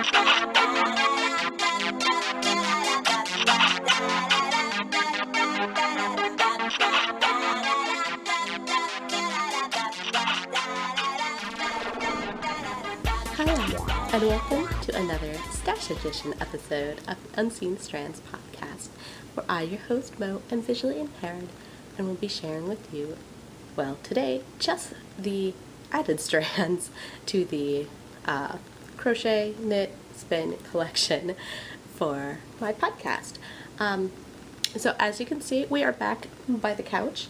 Hi, and welcome to another Stash Edition episode of the Unseen Strands podcast, where I, your host Mo, am visually impaired and will be sharing with you, well, today, just the added strands to the crochet, knit, spin collection for my podcast. So as you can see, we are back by the couch,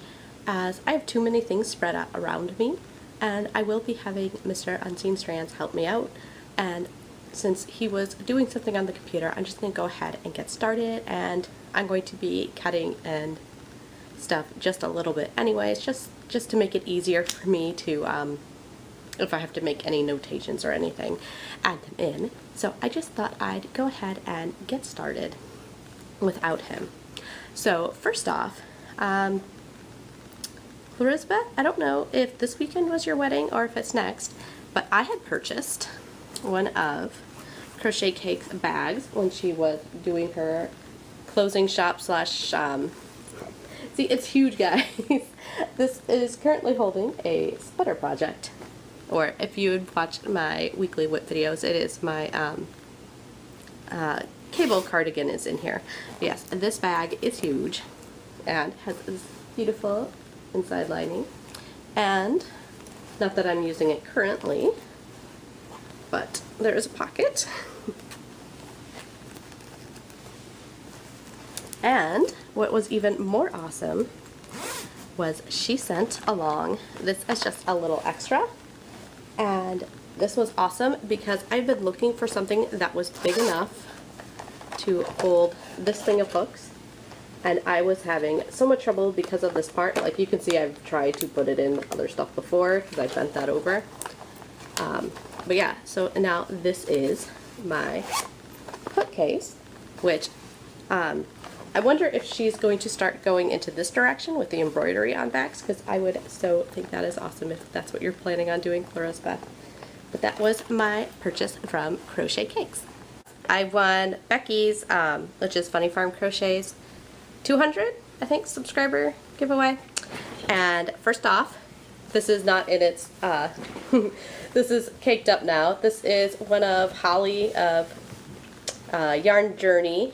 as I have too many things spread out around me. And I will be having Mr. Unseen Strands help me out, and since he was doing something on the computer, I'm just going to go ahead and get started, and I'm going to be cutting and stuff just a little bit anyways, just to make it easier for me to, if I have to make any notations or anything, add them in. So I just thought I'd go ahead and get started without him. So first off, Elizabeth, I don't know if this weekend was your wedding or if it's next, but I had purchased one of Crochet Cake's bags when she was doing her closing shop slash, see, it's huge, guys. This is currently holding a sweater project, or if you had watched my weekly whip videos, it is my cable cardigan is in here. Yes, and this bag is huge and has this beautiful inside lining, and not that I'm using it currently, but there is a pocket. And what was even more awesome was she sent along this as just a little extra, and this was awesome because I've been looking for something that was big enough to hold this thing of hooks. And I was having so much trouble because of this part. Like you can see, I've tried to put it in other stuff before because I bent that over. But yeah, so now this is my hook case, which I wonder if she's going to start going into this direction with the embroidery on backs, because I would so think that is awesome if that's what you're planning on doing, Elizabeth. But that was my purchase from Crochet Cakes. I won Becky's, which is Funny Farm Crochets, 200, I think, subscriber giveaway. And first off, this is not in its, this is caked up now. This is one of Holly of Yarn Journey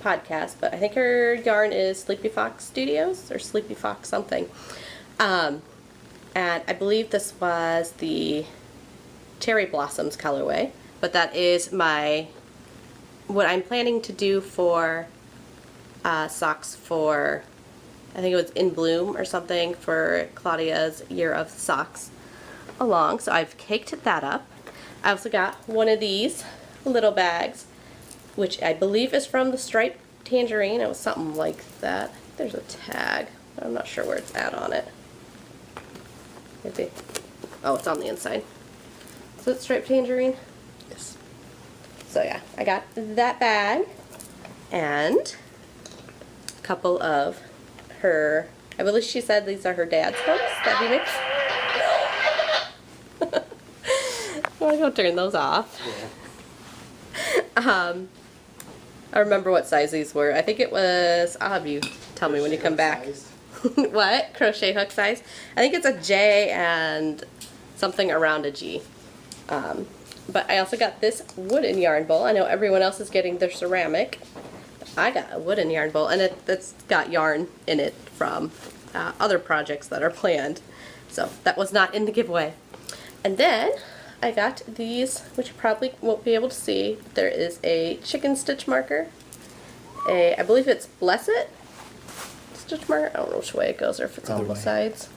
podcast, but I think her yarn is Sleepy Fox Studios, or Sleepy Fox something. And I believe this was the Cherry Blossoms colorway, but that is what I'm planning to do for socks for, I think it was In Bloom or something, for Claudia's Year of Socks along. So I've caked that up. I also got one of these little bags, which I believe is from the Striped Tangerine. It was something like that. There's a tag. I'm not sure where it's at on it. Maybe. Oh, it's on the inside. So it's Striped Tangerine? Yes. So yeah, I got that bag and couple of her, I believe she said these are her dad's hooks that he makes. I'm gonna go turn those off. Yeah. I remember what size these were. I think it was, I'll have you tell me when you come back. What? Crochet hook size? I think it's a J and something around a G. But I also got this wooden yarn bowl. I know everyone else is getting their ceramic. I got a wooden yarn bowl, and it's got yarn in it from other projects that are planned. So that was not in the giveaway. And then I got these, which you probably won't be able to see. There is a chicken stitch marker. I believe it's Blessed stitch marker. I don't know which way it goes, or if it's on both sides.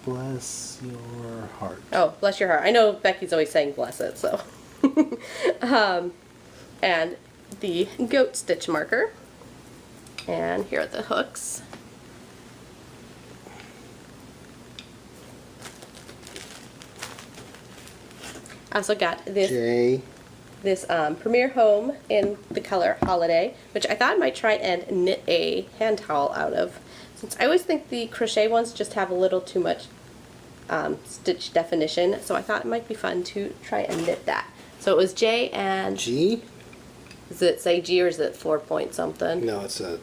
Bless your heart. Oh, bless your heart. I know Becky's always saying bless it, so. And the goat stitch marker. And here are the hooks. I also got this Premier Home in the color Holiday, which I thought I might try and knit a hand towel out of, since I always think the crochet ones just have a little too much stitch definition, so I thought it might be fun to try and knit that. So it was J and... G? Does it say G or is it 4 point something? No, it's a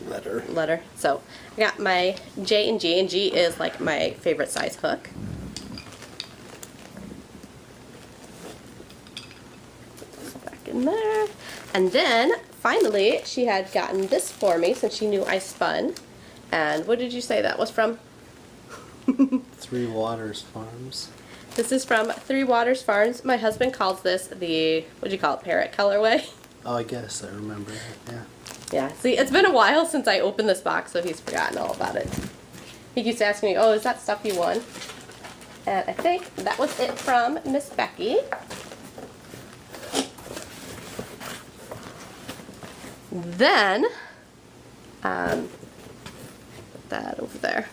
letter. Letter. So I got my J and G is like my favorite size hook. Put this back in there. And then finally she had gotten this for me since she knew I spun. And what did you say that was from? Three Waters Farms. This is from Three Waters Farms. My husband calls this the, what do you call it, parrot colorway? Oh, I guess I remember it, yeah. Yeah, see, it's been a while since I opened this box, so he's forgotten all about it. He keeps asking me, oh, is that stuff you won? And I think that was it from Miss Becky. Then, put that over there.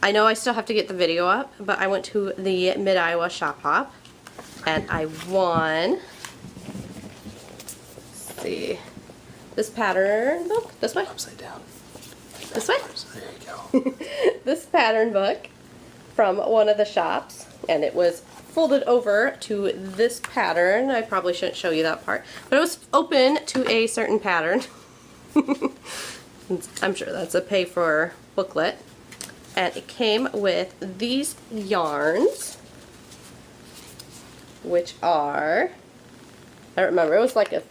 I know I still have to get the video up, but I went to the Mid-Iowa Shop Hop, and I won, let's see, this pattern book, this way? Upside down. This way? There you go. This pattern book from one of the shops, and it was folded over to this pattern. I probably shouldn't show you that part, but it was open to a certain pattern. I'm sure that's a pay for booklet. And it came with these yarns, which are, I don't remember, it was like a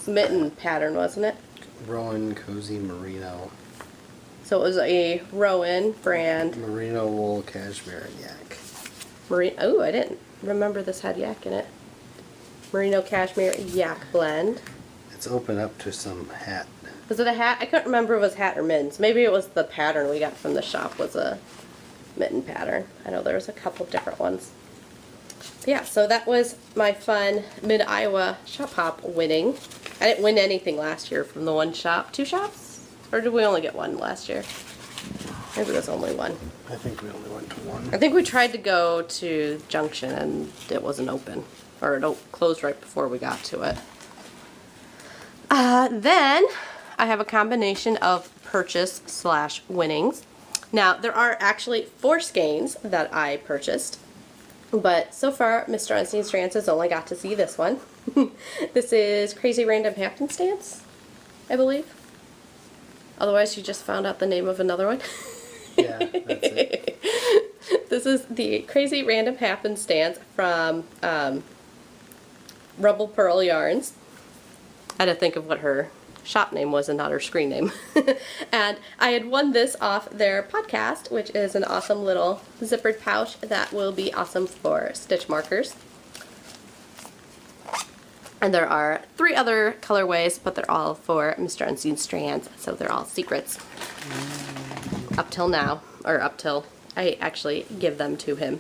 mitten pattern, wasn't it? Rowan Cozy Merino. So it was a Rowan brand. Merino wool cashmere and yak. Oh, I didn't remember this had yak in it. Merino cashmere yak blend. It's open up to some hat. Was it a hat? I couldn't remember if it was hat or mittens. Maybe it was the pattern we got from the shop was a mitten pattern. I know there was a couple different ones. But yeah, so that was my fun Mid-Iowa Shop Hop winning. I didn't win anything last year from the one shop. 2 shops? Or did we only get one last year? Maybe it was only one. I think we only went to one. I think we tried to go to Junction and it wasn't open. Or it closed right before we got to it. Then I have a combination of purchase / winnings. Now there are actually 4 skeins that I purchased, but so far Mr. Unseen Strands has only got to see this one. This is Crazy Random Happenstance, I believe. Otherwise you just found out the name of another one. Yeah, that's it. This is the Crazy Random Happenstance from Rebel Pearl Yarns. I had to think of what her shop name was and not her screen name. And I had won this off their podcast, which is an awesome little zippered pouch that will be awesome for stitch markers. And there are 3 other colorways, but they're all for Mr. Unseen Strands, so they're all secrets. Up till now, or up till I actually give them to him,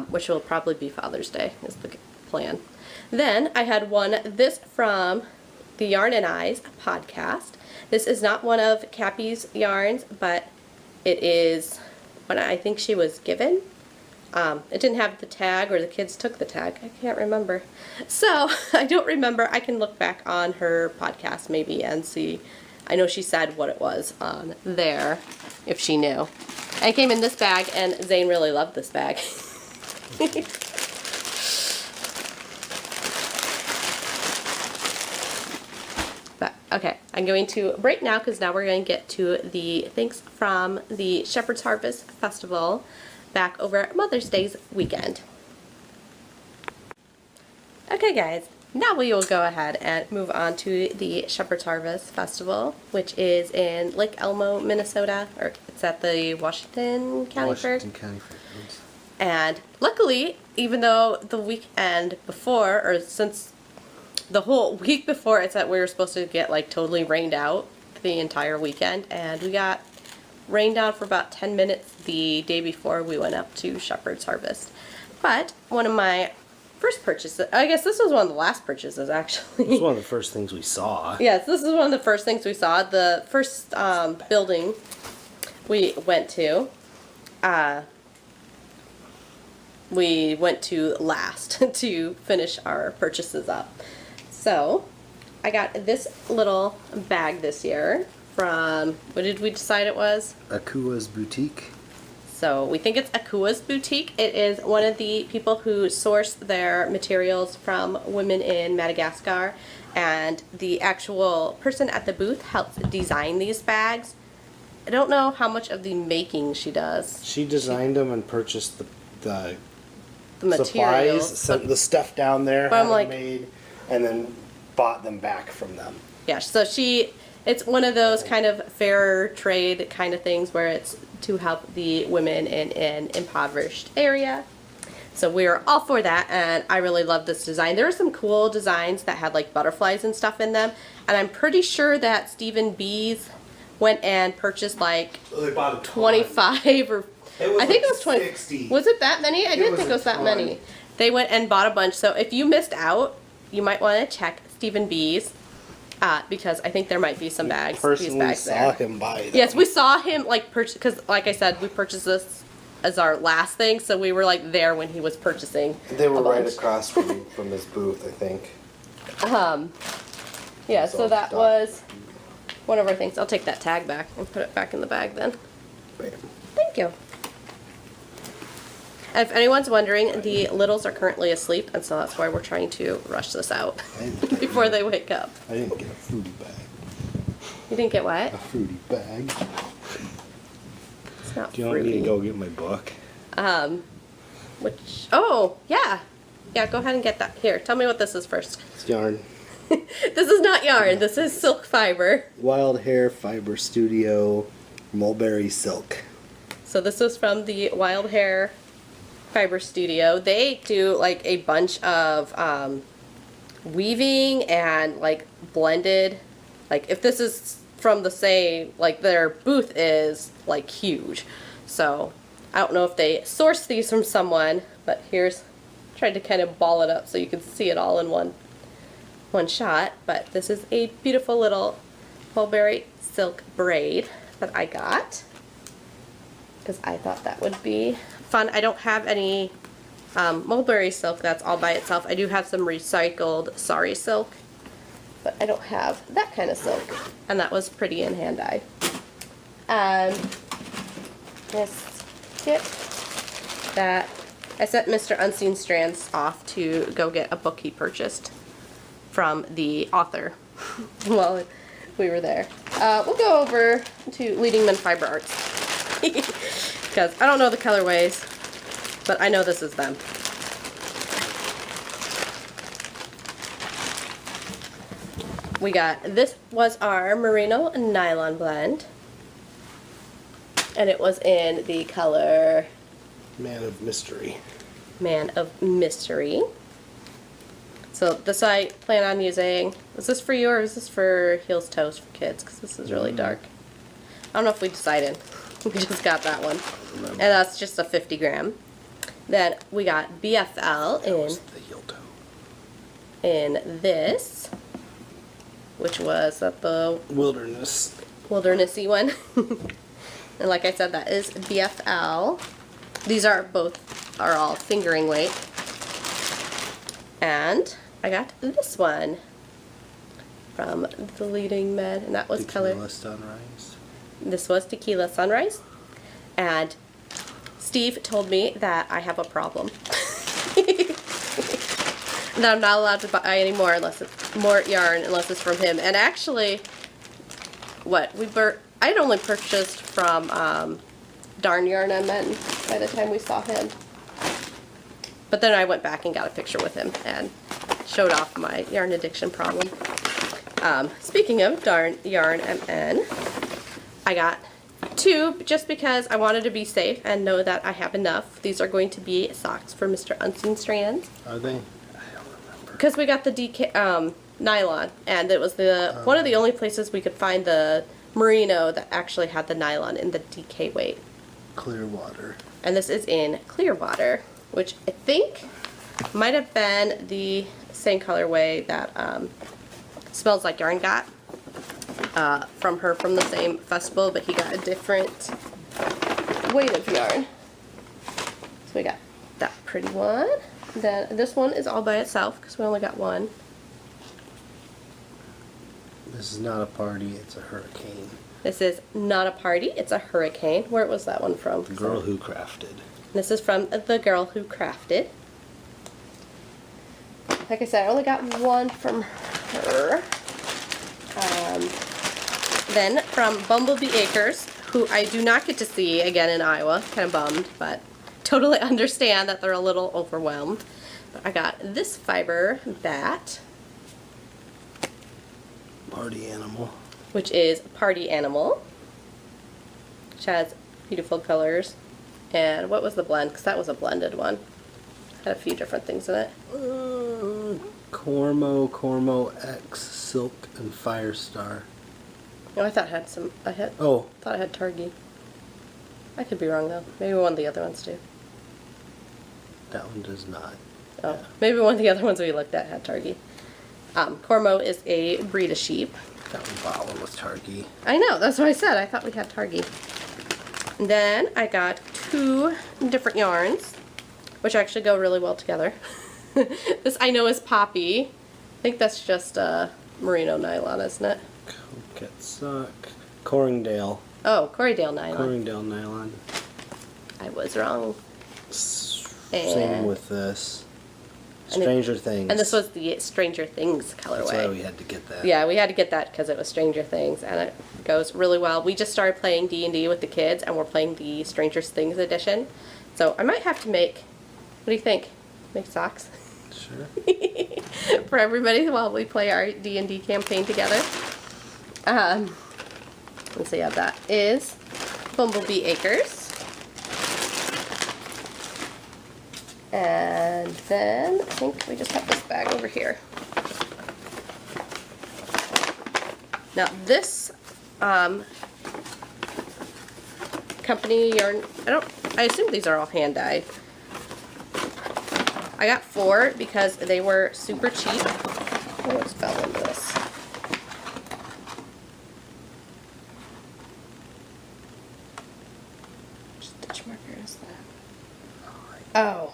which will probably be Father's Day is the plan. Then I had won this from the Yarn and Eyes podcast. This is not one of Cappy's yarns, but it is one I think she was given. It didn't have the tag, or the kids took the tag. I can't remember. So I don't remember. I can look back on her podcast maybe and see. I know she said what it was on there, if she knew. And it came in this bag, and Zane really loved this bag. But, okay, I'm going to break now because now we're going to get to the thanks from the Shepherd's Harvest Festival back over Mother's Day's weekend. Okay guys, now we will go ahead and move on to the Shepherd's Harvest Festival, which is in Lake Elmo, Minnesota, or it's at the Washington County Fair. And luckily, even though the weekend before, or since the whole week before, it's that we were supposed to get like totally rained out the entire weekend, and we got rained on for about 10 minutes the day before we went up to Shepherd's Harvest. But one of my first purchases, I guess this was one of the last purchases actually. It's one of the first things we saw. Yes, this is one of the first things we saw. The first building we went to, we went to last to finish our purchases up. So I got this little bag this year. from, what did we decide it was? Akua's Boutique. So we think it's Akua's Boutique. It is one of the people who source their materials from women in Madagascar, and the actual person at the booth helps design these bags. I don't know how much of the making she does. She designed them and purchased the materials. supplies, sent the stuff down there, But had I'm them like- made, and then bought them back from them. Yeah, so it's one of those kind of fair trade kind of things where it's to help the women in an impoverished area. So we're all for that, and I really love this design. There are some cool designs that had like butterflies and stuff in them, and I'm pretty sure that Stephen B's went and purchased like Well, they bought a 25 or I think it was 20. 60. Was it that many? I didn't think it was that many. They went and bought a bunch. So if you missed out, you might want to check Stephen B's because I think there might be some bags. These Personally bags saw there. him buy them. Yes, we saw him like purchase because, like I said, we purchased this as our last thing, so we were like there when he was purchasing. They were a right bunch. across from his booth, I think. Yeah, So so that stop. was one of our things. I'll take that tag back and put it back in the bag then. Bam. Thank you. If anyone's wondering, the littles are currently asleep, and so that's why we're trying to rush this out I didn't get before they wake up. I didn't get a fruity bag. You didn't get what? A fruity bag. It's not Do you want me to fruity. go get my book? Which? Oh, yeah. Yeah, go ahead and get that. Here, tell me what this is first. It's yarn. This is not yarn. This is silk fiber. Wild Hair Fiber Studio Mulberry Silk. So this is from the Wild Hair Fiber Studio. They do like a bunch of weaving and like blended. Like if this is from the same, like their booth is like huge. So I don't know if they sourced these from someone, but here's, tried to kind of ball it up so you can see it all in one shot. But this is a beautiful little mulberry silk braid that I got because I thought that would be fun. I don't have any mulberry silk that's all by itself. I do have some recycled sari silk, but I don't have that kind of silk, and that was pretty in hand dye. This kit that I sent Mr. Unseen Strands off to go get a book he purchased from the author while we were there. We'll go over to Leading Men Fiber Arts because I don't know the colorways, but I know this is them. We got, this was our merino nylon blend, and it was in the color Man of Mystery. Man of Mystery. So this I plan on using. Is this for you or is this for Heels Toes for kids? Because this is really dark. I don't know if we decided. We just got that one. And that's just a 50 gram. Then we got BFL That was the heel toe. in this, which was at the Wilderness. wildernessy one. And like I said, that is BFL. These are all fingering weight. And I got this one from the Leading Men, and that was colored. Tequila Sunrise. This was Tequila Sunrise. And Steve told me that I have a problem. That I'm not allowed to buy any more more yarn unless it's from him. And actually, I'd only purchased from Darn Yarn and Men by the time we saw him. But then I went back and got a picture with him and showed off my yarn addiction problem. Speaking of Darn Yarn MN, I got two just because I wanted to be safe and know that I have enough. These are going to be socks for Mr. Unseen Strands. Are they? I don't remember. Because we got the DK nylon, and it was one of the only places we could find the merino that actually had the nylon in the DK weight. Clearwater. And this is in Clearwater, which I think might have been the same colorway that Smells Like Yarn got from her from the same festival, but he got a different weight of yarn. So we got that pretty one. Then this one is all by itself because we only got one. This is not a party, it's a hurricane. This is not a party, it's a hurricane. Where was that one from? The Girl Who Crafted. This is from The Girl Who Crafted. Like I said, I only got one from her. Then from Bumblebee Acres, who I do not get to see again in Iowa. Kind of bummed, but totally understand that they're a little overwhelmed. But I got this fiber bat. Party Animal. Which is Party Animal. Which has beautiful colors. And what was the blend? Because that was a blended one. Had a few different things in it. Cormo X, Silk, and Firestar. Oh, I thought I had some. Thought I had Targi. I could be wrong though. Maybe one of the other ones do. That one does not. Oh, yeah. Maybe one of the other ones we looked at had Targi. Cormo is a breed of sheep. That one bottle was Targi. I know, that's what I said. I thought we had Targi. And then I got 2 different yarns, which actually go really well together. This I know is Poppy. I think that's just merino nylon, isn't it? Coquette Sock. Corringdale. Oh, Corriedale nylon. Corringdale nylon. I was wrong. Same with this. Stranger Things. And this was the Stranger Things colorway. That's why we had to get that. Yeah, we had to get that because it was Stranger Things, and it goes really well. We just started playing D&D with the kids, and we're playing the Stranger Things edition. So I might have to make, what do you think? Make socks? Sure. For everybody while we play our D&D campaign together. Let's see how that is. Bumblebee Acres. And then I think we just have this bag over here. Now this company yarn, I assume these are all hand dyed. I got 4 because they were super cheap. Oh, what's fell into this? Which stitch marker is that? Oh.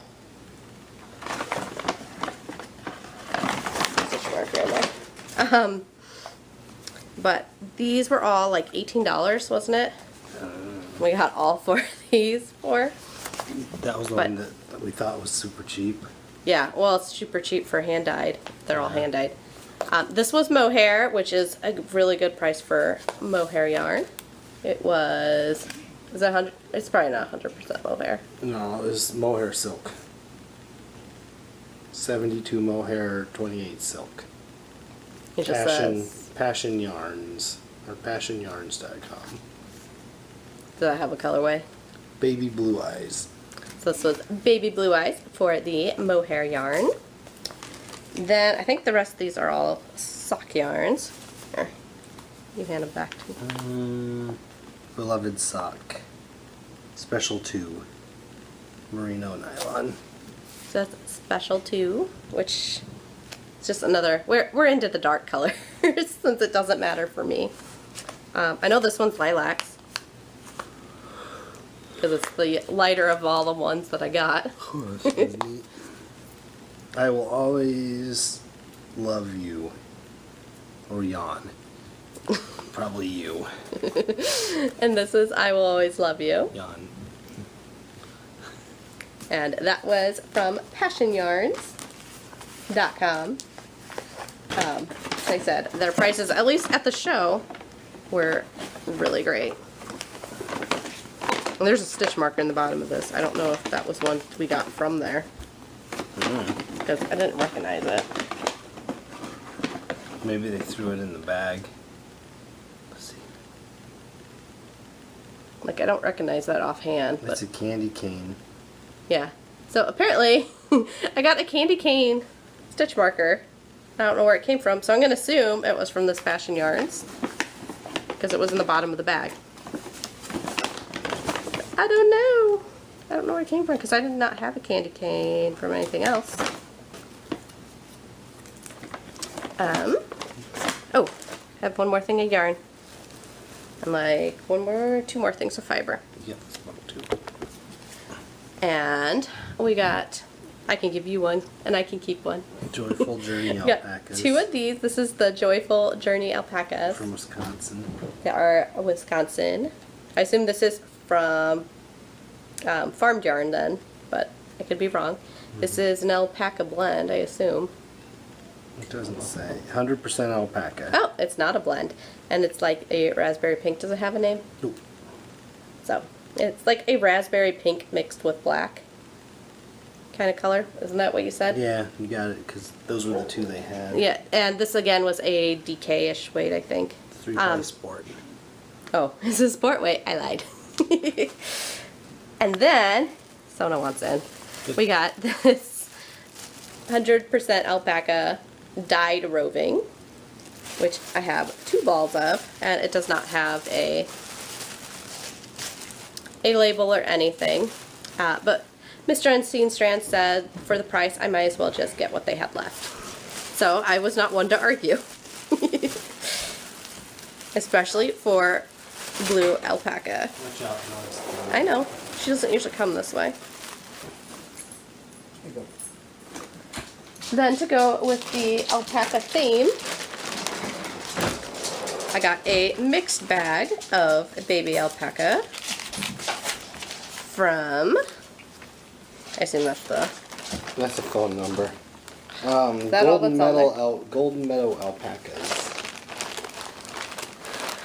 But these were all like $18, wasn't it? We got all 4 of these for. That was the one that we thought was super cheap. Yeah, well, it's super cheap for hand dyed. They're all hand dyed. This was mohair, which is a really good price for mohair yarn. It was that 100? It's probably not 100% mohair. No, it was mohair silk. 72 mohair, 28 silk. It just says Passion Yarns, or passionyarns.com. Does that have a colorway? Baby Blue Eyes. So this was Baby Blue Eyes for the mohair yarn. Then I think the rest of these are all sock yarns. Here, you hand them back to me. Beloved Sock. Special 2. Merino nylon. So that's Special 2, which is just another, we're into the dark colors since it doesn't matter for me. I know this one's lilacs because it's the lighter of all the ones that I got. Oh, that's really neat. I will always love you. Or yawn. Probably you. And this is I Will Always Love You. Yawn. And that was from passionyarns.com. Like I said, their prices, at least at the show, were really great. And there's a stitch marker in the bottom of this. I don't know if that was one we got from there. Because I didn't recognize it. Maybe they threw it in the bag. Let's see. Like, I don't recognize that offhand. It's a candy cane. Yeah. So apparently, I got a candy cane stitch marker. I don't know where it came from, so I'm going to assume it was from this Passion Yarns. Because it was in the bottom of the bag. I don't know. I don't know where it came from, because I did not have a candy cane from anything else. Oh, I have one more thing of yarn. And like 2 more things of fiber. Yep, it's about 2. And we got I can give you one, and I can keep one. Joyful Journey We got alpacas. 2 of these. This is the Joyful Journey alpacas. From Wisconsin. They are Wisconsin. I assume this is from Farmed Yarn then, but I could be wrong. This is an alpaca blend, I assume. It doesn't say. 100% alpaca. Oh, it's not a blend. And it's like a raspberry pink. Does it have a name? Nope. So, it's like a raspberry pink mixed with black kind of color. Isn't that what you said? Yeah, you got it, because those were the 2 they had. Yeah, and this again was a DK-ish weight, I think. 3-ply sport. Oh, this is sport weight. I lied. And then, Sona wants in. We got this 100% alpaca dyed roving, which I have 2 balls of, and it does not have a label or anything. But Mr. Unseen Strand said for the price, I might as well just get what they had left. So I was not one to argue. Especially for blue alpaca. Watch out, no, I know. She doesn't usually come this way. Then to go with the alpaca theme, I got a mixed bag of baby alpaca from, I assume that's the... That's a phone number. that all that's on there? Golden Meadow alpacas.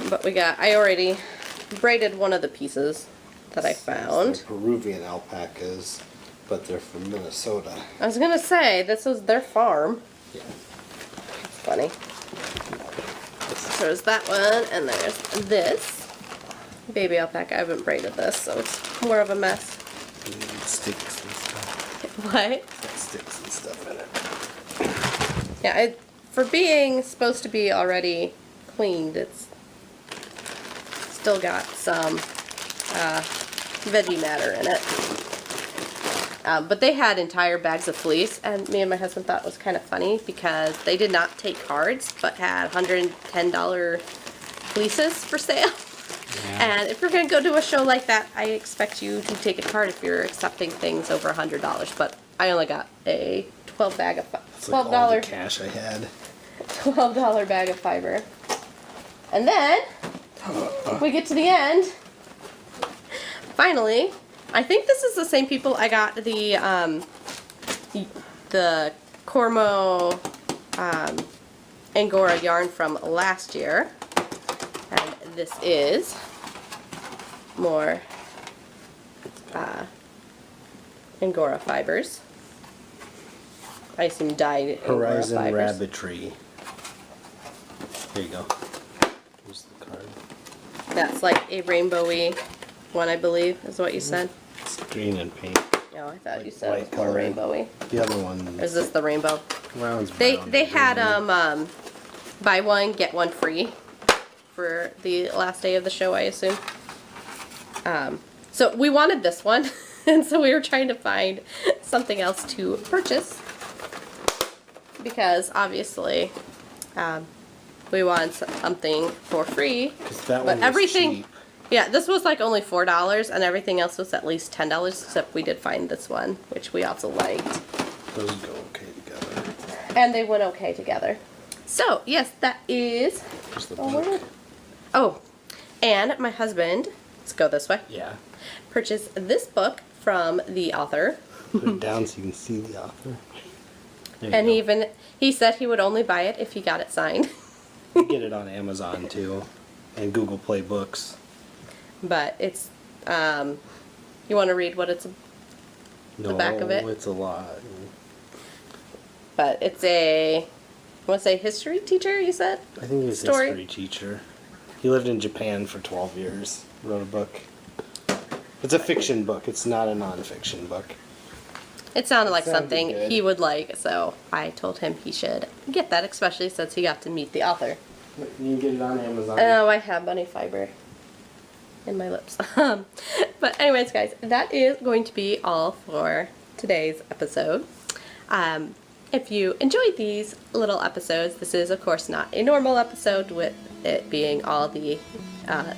But we got, I already braided one of the pieces that I found. They're Peruvian alpacas, but they're from Minnesota. I was gonna say, this is their farm. Yeah. It's funny. So there's that one, and there's this. Baby alpaca, I haven't braided this, so it's more of a mess. Sticks and stuff. What? It's got sticks and stuff in it. Yeah, for being supposed to be already cleaned, it's still got some veggie matter in it. But they had entire bags of fleece, and me and my husband thought it was kind of funny because they did not take cards, but had $110 fleeces for sale. Yeah. And if you're going to go to a show like that, I expect you to take a card if you're accepting things over $100. But I only got a $12 bag of It's like all the cash I had. $12 bag of fiber. And then we get to the end. Finally, I think this is the same people I got the Cormo Angora yarn from last year. And this is more Angora fibers. I assume dyed Angora Horizon fibers. Rabbitry. Here you go. Here's the card. That's like a rainbowy one, I believe, is what you said. It's green and pink. No, I thought Like you said it was more color. rainbowy. The other one. Or is this the rainbow? Well, it's They brown, had green. buy one get one free for the last day of the show, I assume. So we wanted this one, and so we were trying to find something else to purchase because obviously we wanted something for free. 'Cause that But one was everything, cheap. yeah, this was like only $4, and everything else was at least $10. Except we did find this one, which we also liked. Those go okay together. And they went okay together. So, yes, that is... Here's the Oh, book. oh, and my husband, let's go this way, Yeah. purchased this book from the author. Put it down so you can see the author. There you And go. he said he would only buy it if he got it signed. You get it on Amazon too, and Google Play Books. But it's, you want to read what it's, No, back of it? It's a lot. but it's a, I want to say history teacher, you said? I think he's a Story. history teacher. He lived in Japan for 12 years. Wrote a book. It's a fiction book. It's not a non-fiction book. It sounded like Sounded something good. he would like, so I told him he should get that, especially since he got to meet the author. You can get it on Amazon. Oh, I have bunny fiber in my lips. But anyways, guys, that is going to be all for today's episode. If you enjoyed these little episodes, this is of course not a normal episode with it being all the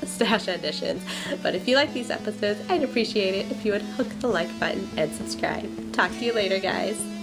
stash additions. But if you like these episodes, I'd appreciate it if you would hook the like button and subscribe. Talk to you later, guys.